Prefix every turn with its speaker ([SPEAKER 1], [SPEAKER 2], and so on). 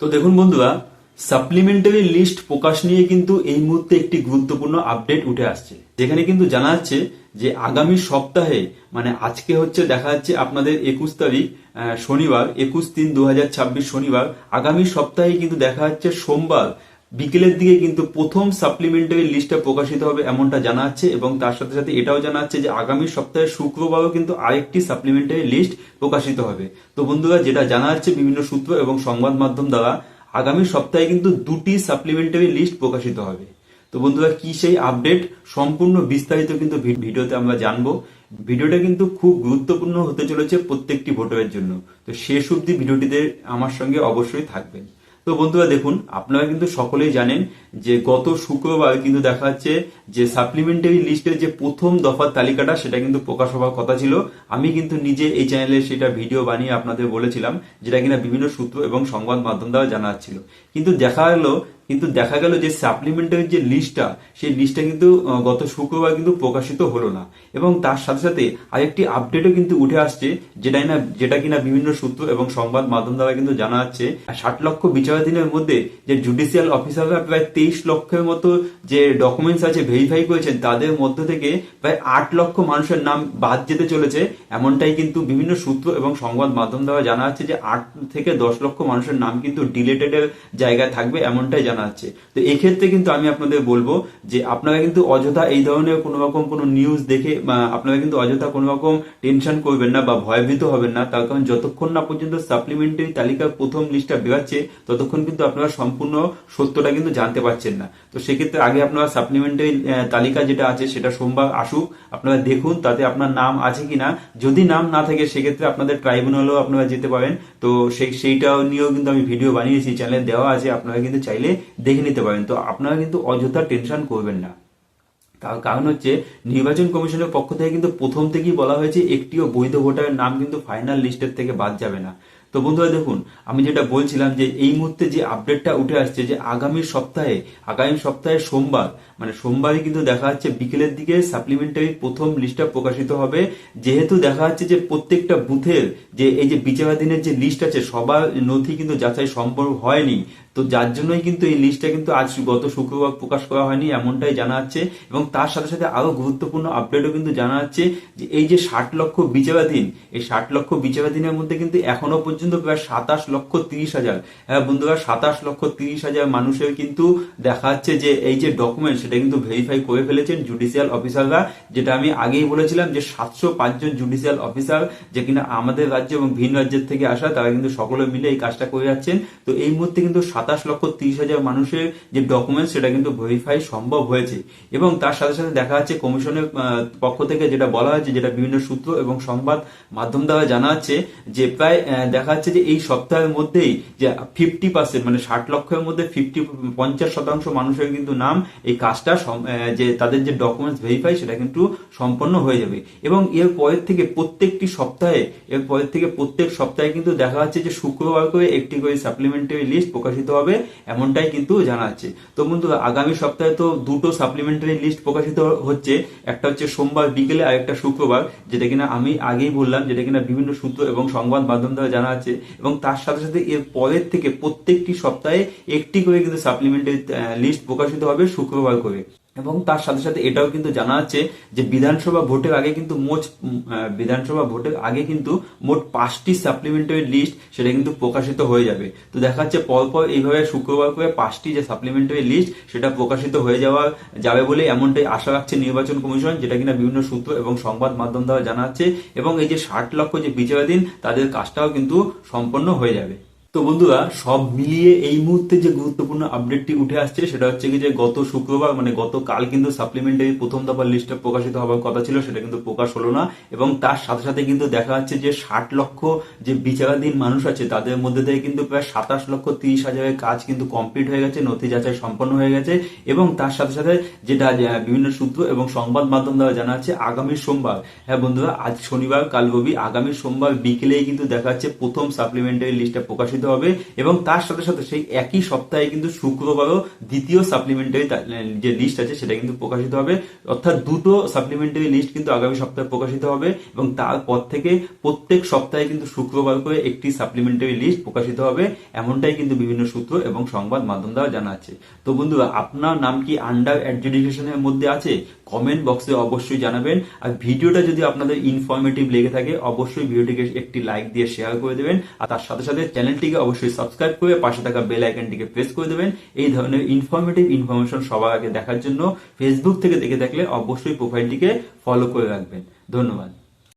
[SPEAKER 1] তো দেখুন বন্ধুরা, সাপ্লিমেন্টারি লিস্ট প্রকাশ নিয়ে কিন্তু এই মুহূর্তে একটি গুরুত্বপূর্ণ আপডেট উঠে আসছে, যেখানে কিন্তু জানা যাচ্ছে যে আগামী সপ্তাহে মানে আজকে হচ্ছে দেখা যাচ্ছে আপনাদের 21 তারিখ শনিবার, 21/3/2026 শনিবার। আগামী সপ্তাহে কিন্তু দেখা যাচ্ছে সোমবার বিকেলের দিকে কিন্তু প্রথম সাপ্লিমেন্টারি লিস্টটা প্রকাশিত হবে এমনটা জানা যাচ্ছে, এবং তার সাথে সাথে এটাও জানা যাচ্ছে যে আগামী সপ্তাহে শুক্রবারও কিন্তু আরেকটি সাপ্লিমেন্টারি লিস্ট প্রকাশিত হবে। তো বন্ধুরা, যেটা জানা যাচ্ছে বিভিন্ন সূত্র এবং সংবাদ মাধ্যম দ্বারা, আগামী সপ্তাহে কিন্তু দুটি সাপ্লিমেন্টারি লিস্ট প্রকাশিত হবে। তো বন্ধুরা, কি সেই আপডেট সম্পূর্ণ বিস্তারিত কিন্তু ভিডিওতে আমরা জানবো। ভিডিওটা কিন্তু খুব গুরুত্বপূর্ণ হতে চলেছে প্রত্যেকটি ভোটারের জন্য। তো শেষ অবধি ভিডিওটিতে আমার সঙ্গে অবশ্যই থাকবেন। তো বন্ধুরা দেখুন, আপনারা কিন্তু সকলেই জানেন যে গত শুক্রবার কিন্তু দেখা যাচ্ছে যে সাপ্লিমেন্টারি লিস্টের যে প্রথম দফার তালিকাটা সেটা কিন্তু প্রকাশ হওয়ার কথা ছিল। আমি কিন্তু নিজে এই চ্যানেলে সেটা ভিডিও বানিয়ে আপনাদের বলেছিলাম, যেটা কিনা বিভিন্ন সূত্র এবং সংবাদ মাধ্যম দ্বারা জানা যাচ্ছিল। কিন্তু দেখা গেল যে সাপ্লিমেন্টারি যে লিস্টটা, সেই লিস্টটা কিন্তু গত শুক্রবার কিন্তু প্রকাশিত হলো না। এবং তার সাথে সাথে আরেকটি আপডেটও কিন্তু উঠে আসছে, যেটা কিনা বিভিন্ন সূত্র এবং সংবাদ মাধ্যম দ্বারা কিন্তু জানা যাচ্ছে। 60 লক্ষ বিচারাধীনের মধ্যে যে জুডিশিয়াল অফিসাররা প্রায় 23 লক্ষের মতো যে ডকুমেন্টস আছে ভেরিফাই করেছেন, তাদের মধ্য থেকে প্রায় 8 লক্ষ মানুষের নাম বাদ যেতে চলেছে। এমনটাই কিন্তু বিভিন্ন সূত্র এবং সংবাদ মাধ্যম দ্বারা জানা যাচ্ছে যে 8 থেকে 10 লক্ষ মানুষের নাম কিন্তু ডিলেটেডের জায়গায় থাকবে, এমনটাই জানা যাচ্ছে। তো এই ক্ষেত্রে কিন্তু আমি আপনাদের বলবো যে আপনারা কিন্তু অযথা এই ধরনের কোনো রকম কোনো নিউজ দেখে আপনারা কিন্তু অযথা কোনো রকম টেনশন করবেন না বা ভয়ভীত হবেন না। তার কারণ যতক্ষণ না পর্যন্ত সাপ্লিমেন্টারি তালিকার প্রথম লিস্টটা বেরোচ্ছে, ততক্ষণ কিন্তু আপনারা সম্পূর্ণ সত্যটা কিন্তু জানতে পারছেন না। তো সেক্ষেত্রে আগে আপনারা সাপ্লিমেন্টারি তালিকা যেটা আছে সেটা সোমবার আসুক, আপনারা দেখুন তাতে আপনার নাম আছে কিনা। যদি নাম না থাকে সেক্ষেত্রে আপনাদের ট্রাইব্যুনালেও আপনারা যেতে পারেন। তো সেইটা নিয়েও কিন্তু আমি ভিডিও বানিয়েছি, চ্যানেলে দেওয়া আছে, আপনারা কিন্তু চাইলে দেখে নিতে পারেন। তো আপনারা কিন্তু অযথা টেনশন করবেন না। তার কারণ হচ্ছে নির্বাচন কমিশনের পক্ষ থেকে কিন্তু প্রথম থেকেই বলা হয়েছে একটিও বৈধ ভোটারের নাম কিন্তু ফাইনাল লিস্টের থেকে বাদ যাবে না। তো বন্ধুরা দেখুন, আমি যেটা বলছিলাম যে এই মুহূর্তে যে আপডেটটা উঠে আসছে যে আগামী সপ্তাহে সোমবারই কিন্তু দেখা যাচ্ছে বিকেলের দিকে সাপ্লিমেন্টারি প্রথম লিস্টটা প্রকাশিত হবে। যেহেতু দেখা যাচ্ছে যে প্রত্যেকটা বুথের যে এই যে বিচারাধীনের যে লিস্ট আছে, সবার নথি কিন্তু যাচাই সম্ভব হয়নি। তো যার জন্যই কিন্তু এই লিস্টটা কিন্তু আজ গত শুক্রবার প্রকাশ করা হয়নি, এমনটাই জানা যাচ্ছে। এবং তার সাথে সাথে আরো গুরুত্বপূর্ণ আপডেটও কিন্তু জানা যাচ্ছে যে এই যে 60 লক্ষ বিচারাধীন, এই 60 লক্ষ বিচারাধীনের মধ্যে কিন্তু এখনো পর্যন্ত প্রায় 27,30,000, বন্ধুরা 27,30,000 মানুষের কিন্তু দেখা যাচ্ছে যে এই যে ডকুমেন্ট সেটা কিন্তু ভেরিফাই করে ফেলেছেন জুডিশিয়াল অফিসাররা। যেটা আমি আগেই বলেছিলাম যে 705 জন জুডিশিয়াল অফিসার, যে কিনা আমাদের রাজ্য এবং ভিন রাজ্যের থেকে আসা, তারা কিন্তু সকলে মিলে এই কাজটা করে যাচ্ছেন। তো এই মুহূর্তে কিন্তু 27,30,000 মানুষের যে ডকুমেন্ট সেটা কিন্তু ভেরিফাই সম্ভব হয়েছে। এবং তার সাথে সাথে দেখা যাচ্ছে কমিশনের পক্ষ থেকে যেটা বলা হয়েছে, যেটা বিভিন্ন সূত্র এবং সংবাদ মাধ্যম দ্বারা জানা যাচ্ছে যে প্রায় দেখা যাচ্ছে যে এই সপ্তাহের মধ্যেই যে 50%, মানে 60 লক্ষের মধ্যে 50% মানুষের কিন্তু নাম এই কাজটা যে তাদের যে ডকুমেন্টস ভেরিফাই সেটা কিন্তু সম্পন্ন হয়ে যাবে। এবং এর পরের থেকে প্রত্যেক সপ্তাহে কিন্তু দেখা যাচ্ছে যে শুক্রবার করে একটি করে সাপ্লিমেন্টারি লিস্ট প্রকাশিত হবে, এমনটাই কিন্তু জানা যাচ্ছে। তো বন্ধুরা, আগামী সপ্তাহে তো দুটো সাপ্লিমেন্টারি লিস্ট প্রকাশিত হচ্ছে, একটা হচ্ছে সোমবার বিকেলে আর একটা শুক্রবার, যেটা কিনা আমি আগেই বললাম, যেটা কিনা বিভিন্ন সূত্র এবং সংবাদ মাধ্যম দ্বারা জানা যাচ্ছে। এবং তার সাথে সাথে এর পরের থেকে প্রত্যেকটি সপ্তাহে একটি করে কিন্তু সাপ্লিমেন্টারি লিস্ট প্রকাশিত হবে শুক্রবার করে। এবং তার সাথে সাথে এটাও কিন্তু জানা যাচ্ছে যে বিধানসভা ভোটের আগে কিন্তু মোট 5টি সাপ্লিমেন্টারি লিস্ট সেটা কিন্তু প্রকাশিত হয়ে যাবে। তো দেখা যাচ্ছে পরপর এইভাবে শুক্রবার করে 5টি যে সাপ্লিমেন্টারি লিস্ট সেটা প্রকাশিত হয়ে যাবে বলে এমনটাই আশা রাখছে নির্বাচন কমিশন, যেটা কিনা বিভিন্ন সূত্র এবং সংবাদ মাধ্যম দ্বারা জানা যাচ্ছে। এবং এই যে 60 লক্ষ যে বিচারাধীন, তাদের কাজটাও কিন্তু সম্পন্ন হয়ে যাবে। তো বন্ধুরা, সব মিলিয়ে এই মুহূর্তে যে গুরুত্বপূর্ণ আপডেটটি উঠে আসছে সেটা হচ্ছে কি যে গত শুক্রবার মানে গতকাল কিন্তু সাপ্লিমেন্টারি প্রথম দফার লিস্টটা প্রকাশিত হওয়ার কথা ছিল, সেটা কিন্তু প্রকাশ হলো না। এবং তার সাথে সাথে কিন্তু দেখা যাচ্ছে যে 60 লক্ষ যে বিচারাধীন মানুষ আছে, তাদের মধ্যে থেকে কিন্তু প্রায় 27,30,000 কাজ কিন্তু কমপ্লিট হয়ে গেছে, নথি যাচাই সম্পন্ন হয়ে গেছে। এবং তার সাথে সাথে যেটা বিভিন্ন সূত্র এবং সংবাদ মাধ্যম দ্বারা জানা যাচ্ছে আগামী সোমবার, হ্যাঁ বন্ধুরা, আজ শনিবার কাল রবি, আগামী সোমবার বিকেলেই কিন্তু দেখা যাচ্ছে প্রথম সাপ্লিমেন্টারি লিস্টটা প্রকাশিত প্রকাশিত হবে এবং তার সাথে সাথে সেই একই সপ্তাহে কিন্তু শুক্রবারও দ্বিতীয় সাপ্লিমেন্টারি যে লিস্ট আছে সেটা কিন্তু প্রকাশিত হবে। অর্থাৎ দুটো সাপ্লিমেন্টারি লিস্ট কিন্তু আগামী সপ্তাহে প্রকাশিত হবে এবং তারপর থেকে প্রত্যেক সপ্তাহে কিন্তু শুক্রবার করে একটি সাপ্লিমেন্টারি লিস্ট প্রকাশিত হবে, এমনটাই কিন্তু বিভিন্ন সূত্র এবং সংবাদ মাধ্যম দ্বারা জানা আছে। তো বন্ধুরা, আপনার নাম কি আন্ডার অ্যাডজুডিকেশনের মধ্যে আছে? কমেন্ট বক্সে অবশ্যই জানাবেন। আর ভিডিওটা যদি আপনাদের ইনফরমেটিভ লেগে থাকে অবশ্যই ভিডিওটিকে একটি লাইক দিয়ে শেয়ার করে দেবেন, আর তার সাথে সাথে চ্যানেলটিকে অবশ্যই সাবস্ক্রাইব করে পাশে থাকা বেল আইকনটিকে প্রেস করে দেবেন। এই ধরনের ইনফরমেটিভ ইনফরমেশন সবার আগে দেখার জন্য ফেসবুক থেকে দেখে থাকলে অবশ্যই প্রোফাইলটিকে ফলো করে রাখবেন। ধন্যবাদ।